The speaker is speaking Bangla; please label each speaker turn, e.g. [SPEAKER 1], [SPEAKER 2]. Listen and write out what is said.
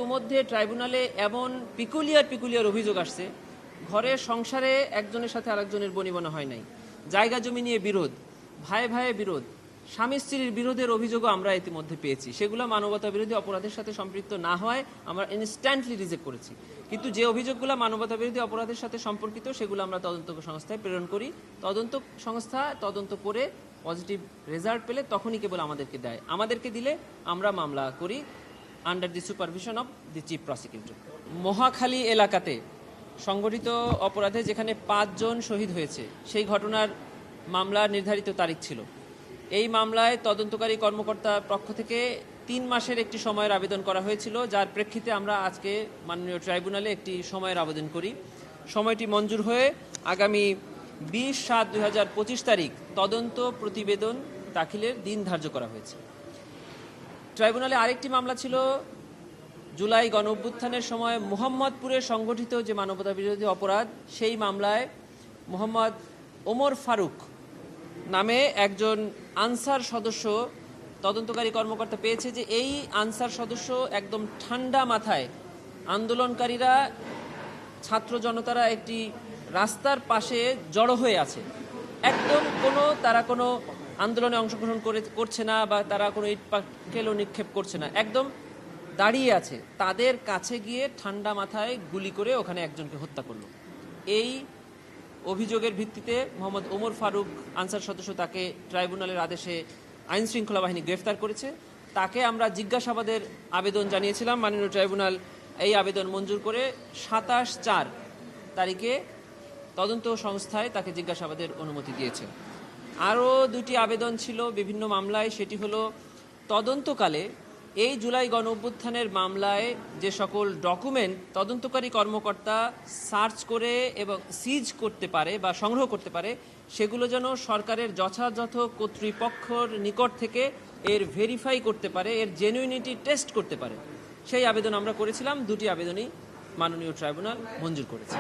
[SPEAKER 1] ইতোমধ্যে ট্রাইব্যুনালে এমন পিকুলিয়ার অভিযোগ আসছে, ঘরের সংসারে একজনের সাথে আরেকজনের বনিবনা হয় নাই, জায়গা জমি নিয়ে বিরোধ, ভাইয়ে ভাইয়ে বিরোধ, স্বামী স্ত্রীর বিরোধের অভিযোগও আমরা ইতিমধ্যে পেয়েছি। সেগুলো মানবতা বিরোধী অপরাধের সাথে সম্পৃক্ত না হয় আমরা ইনস্ট্যান্টলি রিজেক্ট করেছি। কিন্তু যে অভিযোগগুলো মানবতা বিরোধী অপরাধের সাথে সম্পর্কিত সেগুলো আমরা তদন্ত সংস্থায় প্রেরণ করি। তদন্ত সংস্থা তদন্ত করে পজিটিভ রেজাল্ট পেলে তখনই কেবল আমাদেরকে দেয়। আমাদেরকে দিলে আমরা মামলা করি under the supervision of the chief prosecutor. Mohakhali এলাকাতে সংগঠিত অপরাধে যেখানে 5 জন শহীদ হয়েছে, সেই ঘটনার মামলার নির্ধারিত তারিখ ছিল। এই মামলায় তদন্তকারী কর্মকর্তার পক্ষ থেকে 3 মাসের একটি সময়ের আবেদন করা হয়েছিল, যার প্রেক্ষিতে আমরা আজকে মাননীয় ট্রাইব্যুনালে একটি সময়ের আবেদন করি। সময়টি মঞ্জুর হয়ে আগামী 20/7/2025 তারিখ তদন্ত প্রতিবেদন দাখিলের দিন ধার্য করা হয়েছে। ট্রাইব্যুনালে আরেকটি মামলা ছিল জুলাই গণঅভ্যুত্থানের সময় মোহাম্মদপুরে সংগঠিত যে মানবতা বিরোধী অপরাধ, সেই মামলায় মোহাম্মদ ওমর ফারুক নামে একজন আনসার সদস্য তদন্তকারী কর্মকর্তা পেয়েছে যে এই আনসার সদস্য একদম ঠান্ডা মাথায় আন্দোলনকারীরা, ছাত্র জনতারা একটি রাস্তার পাশে জড়ো হয়ে আছে, একদম তারা কোনো আন্দোলনে অংশগ্রহণ করছে না বা তারা কোনো ইট পাটকেলও নিক্ষেপ করছে না, একদম দাঁড়িয়ে আছে। তাদের কাছে গিয়ে ঠান্ডা মাথায় গুলি করে ওখানে একজনকে হত্যা করলো। এই অভিযোগের ভিত্তিতে মোহাম্মদ ওমর ফারুক আনসার সদস্য, তাকে ট্রাইব্যুনালের আদেশে আইন শৃঙ্খলা বাহিনী গ্রেফতার করেছে। তাকে আমরা জিজ্ঞাসাবাদের আবেদন জানিয়েছিলাম। মাননীয় ট্রাইব্যুনাল এই আবেদন মঞ্জুর করে 27/4 তারিখে তদন্ত সংস্থায় তাকে জিজ্ঞাসাবাদের অনুমতি দিয়েছে। আরও 2টি আবেদন ছিল বিভিন্ন মামলায়। সেটি হলো তদন্তকালে এই জুলাই গণঅভ্যুত্থানের মামলায় যে সকল ডকুমেন্ট তদন্তকারী কর্মকর্তা সার্চ করে এবং সিজ করতে পারে বা সংগ্রহ করতে পারে, সেগুলো যেন সরকারের যথাযথ কর্তৃপক্ষের নিকট থেকে এর ভেরিফাই করতে পারে, এর জেনুইনিটি টেস্ট করতে পারে। সেই আবেদন আমরা করেছিলাম। 2টি আবেদনই মাননীয় ট্রাইব্যুনাল মঞ্জুর করেছে।